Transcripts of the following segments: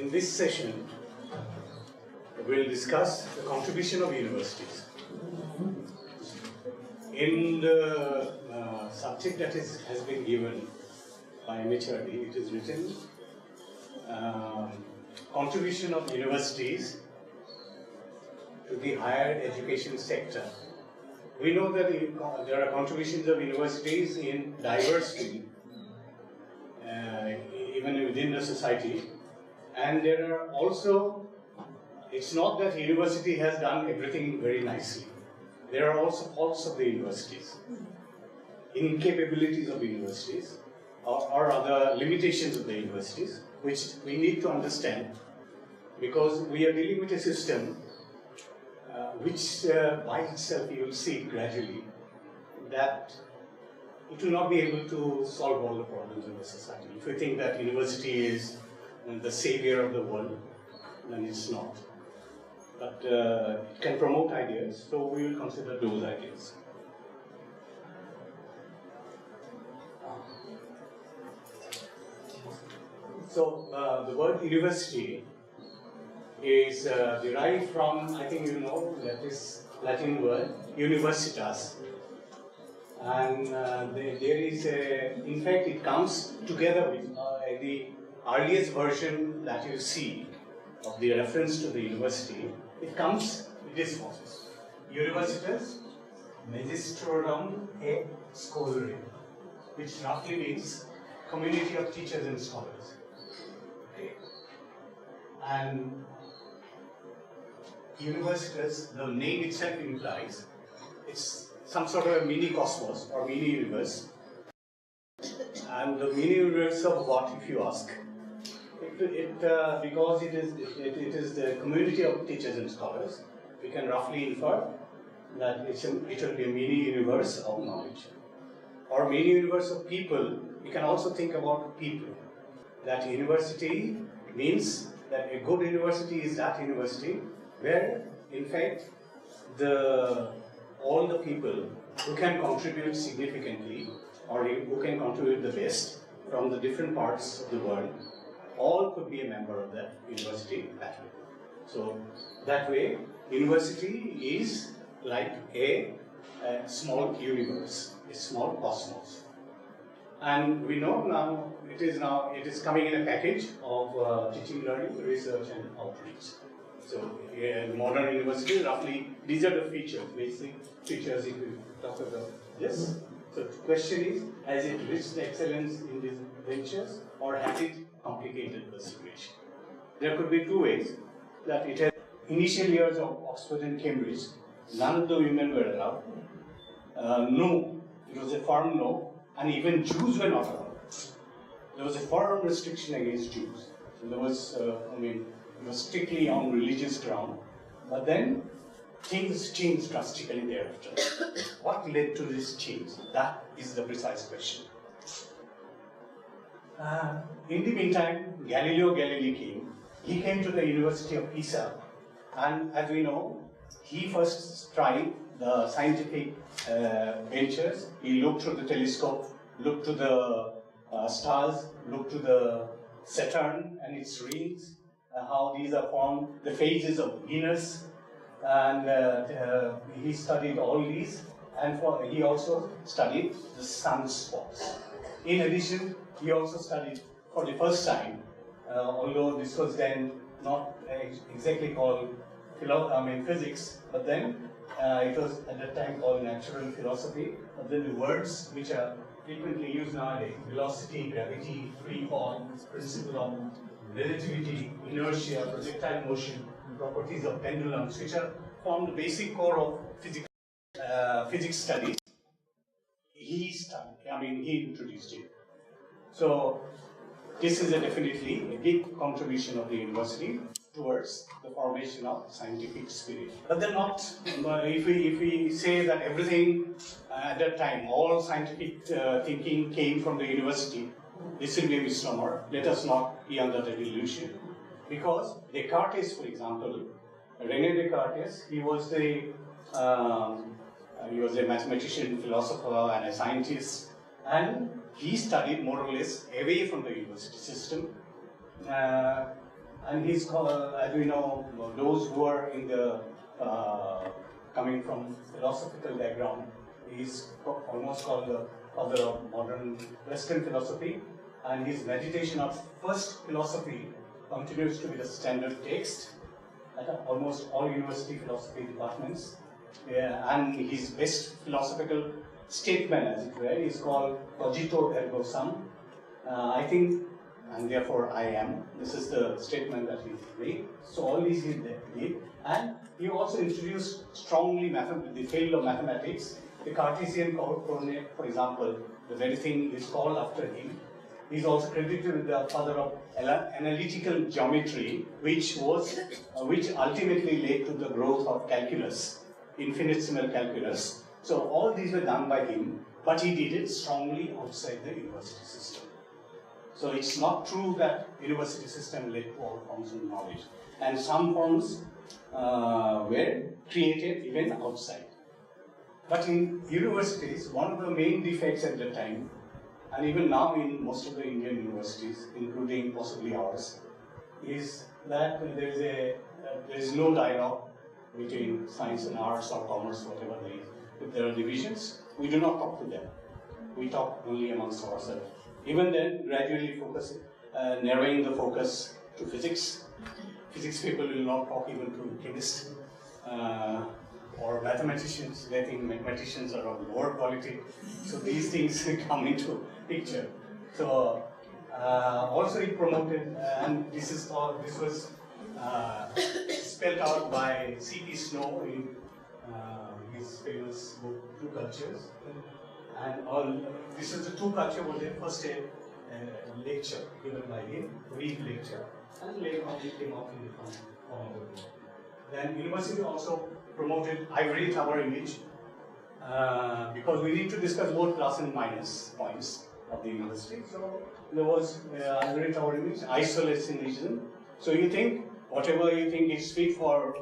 In this session, we'll discuss the contribution of universities. In the subject that has been given by MHRD, it is written contribution of universities to the higher education sector. We know that there are contributions of universities in diversity, even within the society, and there are also, it's not that university has done everything very nicely. There are also faults of the universities, incapabilities of universities, or other limitations of the universities, which we need to understand, because we are dealing with a system which by itself, you will see gradually, that it will not be able to solve all the problems in the society. If we think that university is the savior of the world, then it's not. But it can promote ideas, so we will consider those ideas. So the word university is derived from, I think you know, that is Latin word, universitas. And there is in fact, it comes together with the earliest version that you see of the reference to the university. It comes with this process. Universitas Magistrorum et Scholarum, which roughly means community of teachers and scholars. Okay. And universitas, the name itself implies, it's some sort of a mini cosmos or mini universe. And the mini universe of what, if you ask? Because it is the community of teachers and scholars, we can roughly infer that it will be a mini universe of knowledge. Or mini universe of people, we can also think about people. That university means that a good university is that university where, in fact, all the people who can contribute significantly or who can contribute the best from the different parts of the world, all could be a member of that university that way. So that way, university is like a small universe, a small cosmos. And we know now it is coming in a package of teaching, learning, research, and outreach. So modern university, roughly, these are the features, basic features if we talk about. Yes? So the question is, has it reached excellence in these ventures, or has it complicated the situation? There could be two ways. That it had initial years of Oxford and Cambridge, none of the women were allowed. No, it was a firm no, and even Jews were not allowed. There was a firm restriction against Jews. So there was, it was strictly on religious ground. But then things changed drastically thereafter. What led to this change? That is the precise question. In the meantime, Galileo Galilei came. He came to the University of Pisa, and as we know, he first tried the scientific ventures. He looked through the telescope, looked to the stars, looked to the Saturn and its rings, how these are formed, the phases of Venus, and he studied all these, and he also studied the sunspots. In addition, he also studied for the first time, although this was then not exactly called physics, but then it was at that time called natural philosophy. But then the words which are frequently used nowadays, velocity, gravity, free fall, principle of relativity, inertia, projectile motion, properties of pendulums, which are formed the basic core of physics studies. He introduced it. So this is definitely a big contribution of the university towards the formation of scientific spirit. But then not, if we say that everything at that time, all scientific thinking came from the university, this will be a misnomer. Let us not be under that illusion. Because Descartes, for example, René Descartes, he was a mathematician, philosopher, and a scientist, and he studied more or less away from the university system. And he's called, as we know, those who are in the coming from philosophical background, he's almost called the father of modern Western philosophy. And his meditation of first philosophy continues to be the standard text at almost all university philosophy departments. And his best philosophical statement, as it were, is called Cogito ergo sum. I think, and therefore I am. This is the statement that he made. So all these he did. And he also introduced strongly the field of mathematics. The Cartesian coordinate, for example, the very thing is called after him. He is also credited with the father of analytical geometry, which ultimately led to the growth of calculus, infinitesimal calculus. So all these were done by him, but he did it strongly outside the university system. So it's not true that university system led to all forms of knowledge, and some forms were created even outside. But in universities, one of the main defects at the time, and even now in most of the Indian universities, including possibly ours, is that there is no dialogue between science and arts or commerce, whatever they is. If there are divisions, we do not talk to them. We talk only amongst ourselves. Even then, gradually narrowing the focus to physics. Physics people will not talk even to chemists or mathematicians. They think mathematicians are of lower quality. So these things come into picture. So also it promoted, and this was spelled out by C.P. Snow in his famous book Two Cultures. And this is the Two Culture was the first lecture given by him, brief lecture, and later on it came out in the form of a book. Then university also promoted ivory tower image because we need to discuss both plus and minus points of the university. So there was ivory tower image, isolationism. So you think whatever you think is fit for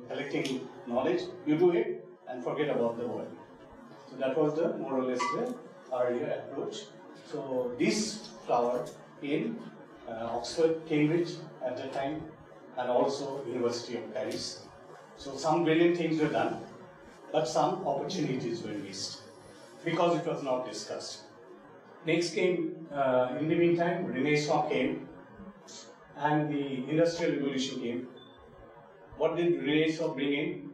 collecting knowledge, you do it and forget about the world. So that was the more or less the earlier approach. So this flowered in Oxford, Cambridge at that time, and also University of Paris. So some brilliant things were done, but some opportunities were missed because it was not discussed. Next came, in the meantime, Renaissance came, and the Industrial Revolution came. What did Renaissance bring in?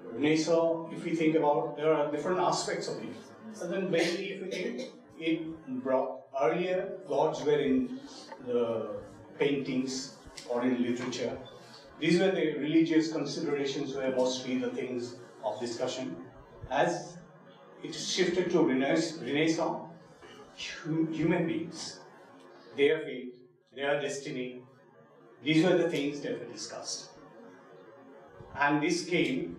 Renaissance, if we think about, there are different aspects of it. So then basically, if we think, it brought, earlier gods were in the paintings or in literature. These were the religious considerations were mostly the things of discussion. As it shifted to Renaissance, human beings, their fate, their destiny, these were the things that were discussed. And this came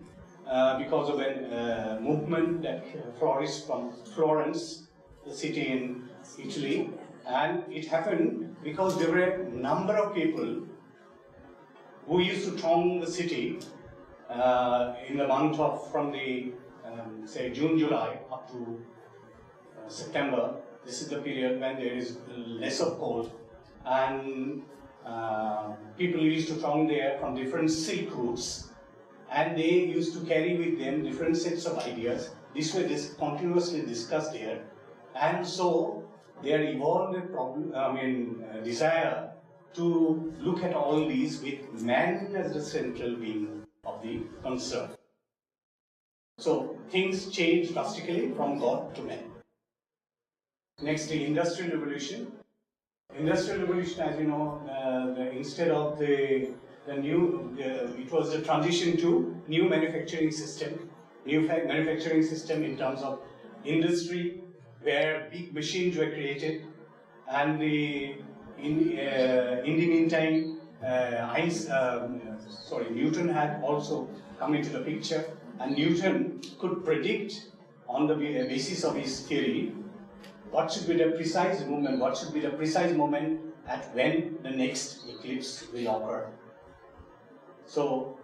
because of a movement that flourished from Florence, the city in Italy, and it happened because there were a number of people who used to throng the city in the month of, from the, say, June, July up to September. This is the period when there is less of cold, and people used to throng there from different silk routes, and they used to carry with them different sets of ideas. These were continuously discussed there, and so there evolved a desire to look at all these with man as the central being of the concern. So things changed drastically from God to man. Next, the Industrial Revolution. Industrial Revolution, as you know, instead of the new, it was the transition to new manufacturing system. New manufacturing system in terms of industry, where big machines were created, and in the meantime, Newton had also come into the picture, and Newton could predict on the basis of his theory what should be the precise moment at when the next eclipse will occur. So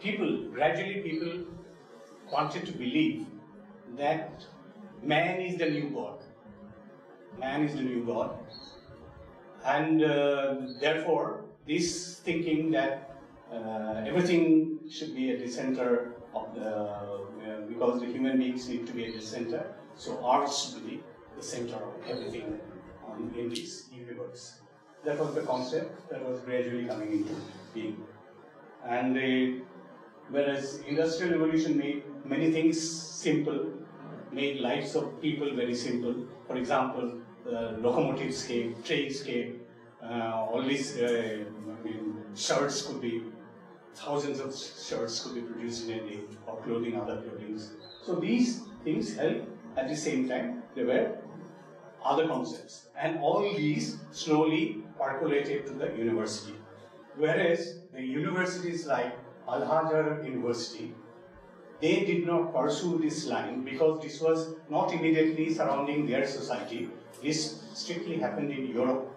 gradually people wanted to believe that man is the new God. Man is the new God. And therefore, this thinking that everything should be at the center of the, because the human beings need to be at the center, so art should be the center of everything in this universe. That was the concept that was gradually coming into being. And whereas Industrial Revolution made many things simple, made lives of people very simple. For example, locomotives came, trains came, all these shirts could be, thousands of shirts could be produced in a day, or clothing, other clothing. So these things helped. At the same time, there were other concepts. And all these slowly percolated to the university. Whereas the universities like Al-Azhar University, they did not pursue this line because this was not immediately surrounding their society. This strictly happened in Europe.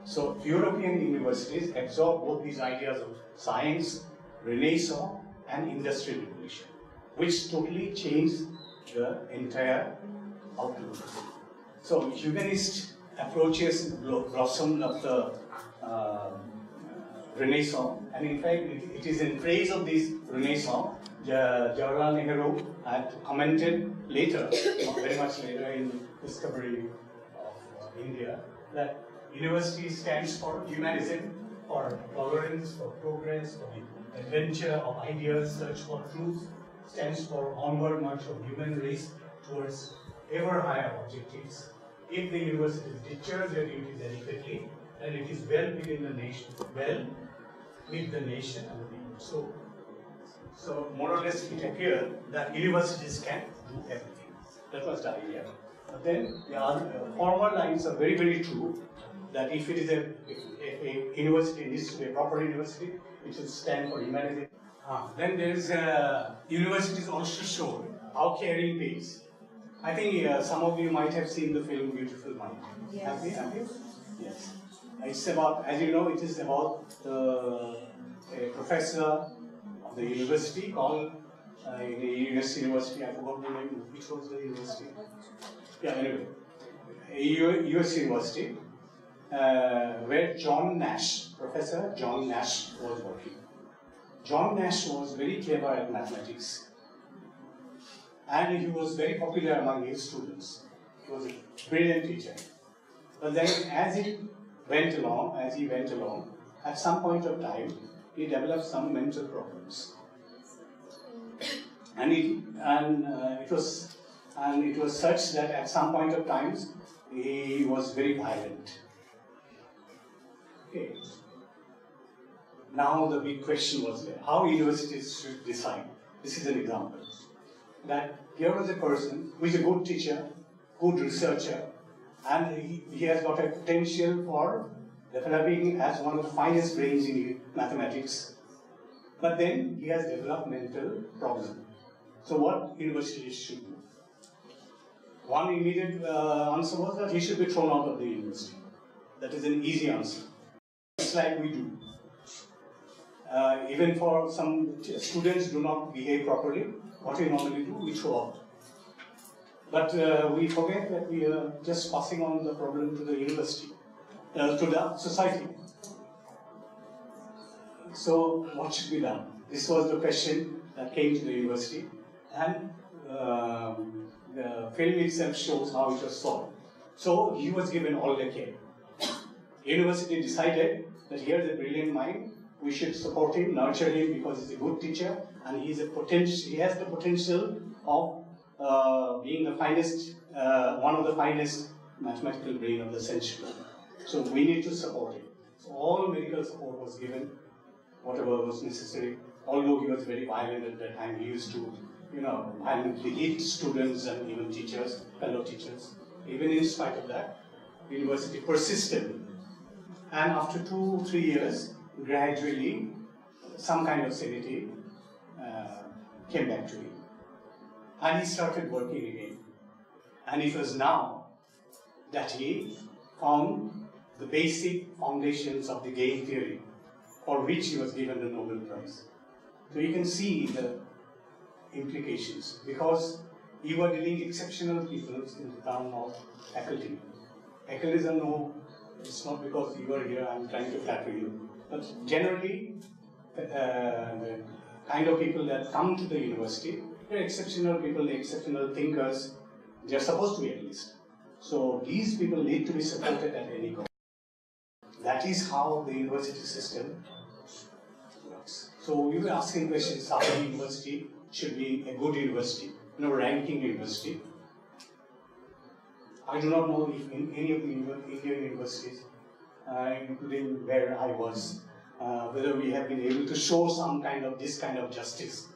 So European universities absorbed both these ideas of science, Renaissance, and Industrial Revolution, which totally changed the entire outlook. So humanist approaches blossomed of the Renaissance, and in fact it is in praise of this Renaissance Jawaharlal Nehru had commented later, very much later in Discovery of India, that university stands for humanism, for tolerance, for progress, for the adventure of ideas, search for truth, stands for onward march of human race towards ever higher objectives. If the university discharges their duties adequately, then it is well within the nation, well with the nation and the people. So more or less it appeared that universities can do everything. That was the idea. But then the former lines are very, very true, that if it is a university needs to be a proper university, it should stand for humanity. Then there is universities also show how caring pays. I think some of you might have seen the film Beautiful Mind. Yes. Have you? Yes. It's about, as you know, it is about a professor of the university called, in a US university, I forgot the name, which was the university? Yeah, anyway. A US university where John Nash, Professor John Nash was working. John Nash was very clever at mathematics. And he was very popular among his students. He was a brilliant teacher. But then as he went along, at some point of time, he developed some mental problems. And it was such that at some point of time, he was very violent. Okay. Now the big question was there, how universities should decide. This is an example. That here was a person who is a good teacher, good researcher, and he has got a potential for developing as one of the finest brains in mathematics. But then he has developed mental problem. So what universities should do? One immediate answer was that he should be thrown out of the university. That is an easy answer. It's like we do. Even for some students do not behave properly, what we normally do, we throw out. But we forget that we are just passing on the problem to the university, to the society. So what should be done? This was the question that came to the university, and the film itself shows how it was solved. So he was given all the care. University decided that here's a brilliant mind, we should support him, nurture him because he's a good teacher and he has the potential of being the finest, one of the finest mathematical brain of the century. So we need to support him. So all medical support was given, whatever was necessary. Although he was very violent at that time, he used to, violently hit students and even teachers, fellow teachers. Even in spite of that, the university persisted. And after 2-3 years, gradually, some kind of sanity came back to him. And he started working again. And it was now that he found the basic foundations of the game theory, for which he was given the Nobel Prize. So you can see the implications, because you are dealing exceptional people in the term of faculty. Faculty is no, it's not because you are here, I'm trying to flatter you. But generally, the kind of people that come to the university, they're exceptional people, they're exceptional thinkers. They're supposed to be at least. So these people need to be supported at any cost. That is how the university system works. So we were asking questions, how the university should be a good university, ranking university. I do not know if in any of the Indian universities, including where I was, whether we have been able to show some kind of this kind of justice.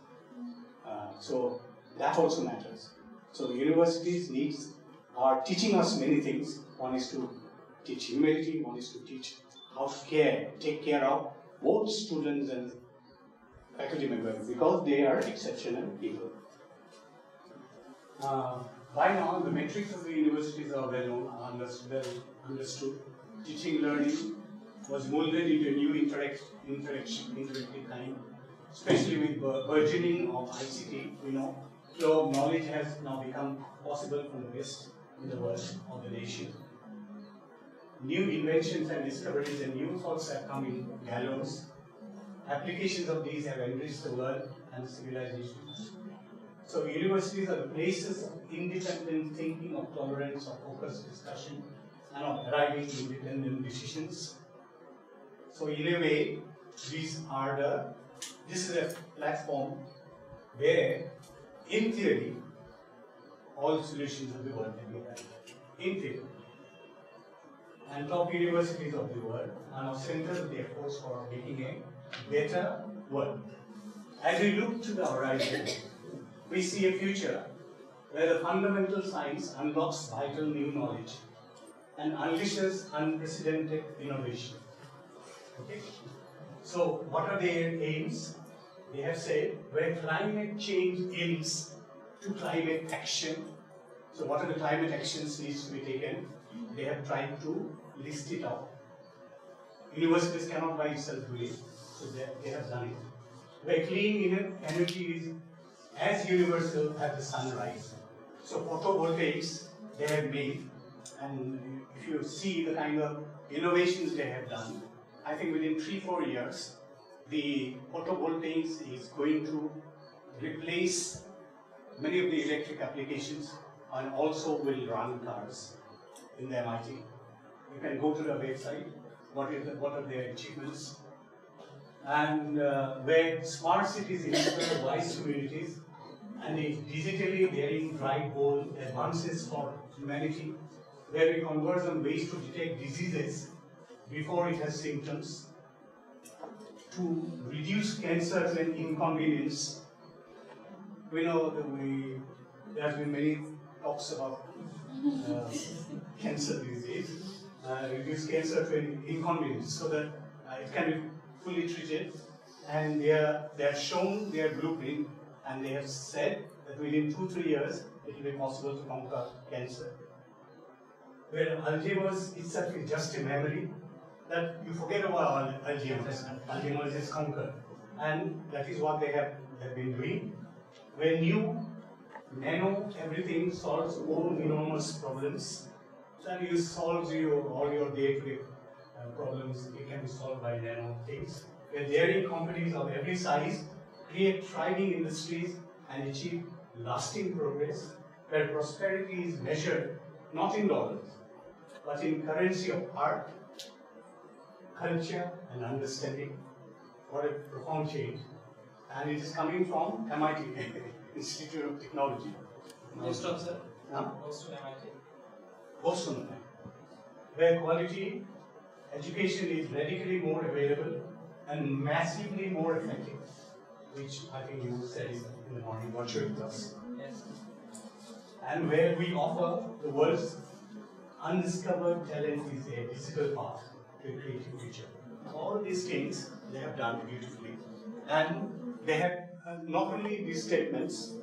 So that also matters. So the universities are teaching us many things. One is to teach humility, one is to teach how to take care of both students and faculty members, because they are exceptional people. By now, the metrics of the universities are well known, well understood. Teaching learning was molded into a new interactive kind, especially with burgeoning of ICT. Flow of knowledge has now become possible from the West in the world of the nation. New inventions and discoveries and new thoughts have come in gallows. Applications of these have enriched the world and civilizations. So universities are the places of independent thinking, of tolerance, of focused discussion, and of arriving independent decisions. So in a way, this is a platform where, in theory, all solutions of the world can be arrived at. In theory. And top universities of the world are now centers of the efforts for making a better world. As we look to the horizon, we see a future where the fundamental science unlocks vital new knowledge and unleashes unprecedented innovation. Okay? So, what are their aims? They have said, where climate change aims to climate action. So, what are the climate actions needs to be taken? They have tried to list it out. Universities cannot by itself do it, so they have done it. Where clean energy is as universal as the sunrise. So photovoltaics they have made, and if you see the kind of innovations they have done, I think within 3-4 years, the photovoltaics is going to replace many of the electric applications and also will run cars in the MIT. You can go to the website, what are their achievements, and where smart cities inspire wise communities, and a digitally daring bright goal advances for humanity, where we converge on ways to detect diseases before it has symptoms, to reduce cancer to an inconvenience. We know that there has been many talks about cancer these days. Reduce cancer to an inconvenience so that it can be fully treated, and they have shown their blueprint, and they have said that within 2-3 years it will be possible to conquer cancer. Where Alzheimer's itself is just a memory, that you forget about Alzheimer's. Alzheimer's is conquered, and that is what they have been doing. Where new nano everything solves all enormous problems. Then you solve all your day-to-day problems. It can be solved by nano things. Where daring companies of every size create thriving industries and achieve lasting progress. Where prosperity is measured not in dollars, but in currency of art, culture, and understanding. What a profound change! And it is coming from MIT, Institute of Technology. Boston, sir. Boston, MIT. Boston, where quality education is radically more available and massively more effective, which I think you said in the morning, what showed us. Yes. And where we offer the world's undiscovered talent is a physical path to a creative future. All these things they have done beautifully, and they have not only these statements.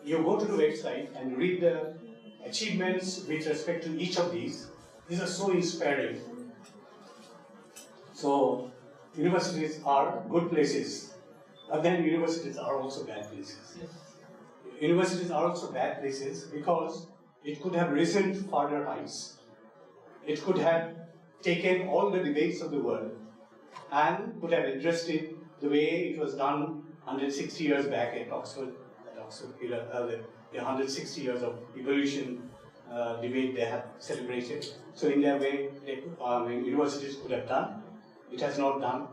You go to the website and read the achievements with respect to each of these. These are so inspiring. So, universities are good places, but then universities are also bad places. Yes. Universities are also bad places because it could have risen further heights. It could have taken all the debates of the world and could have addressed it the way it was done 160 years back at Oxford, the 160 years of evolution debate they have celebrated. So in their way, universities could have done. It has not done.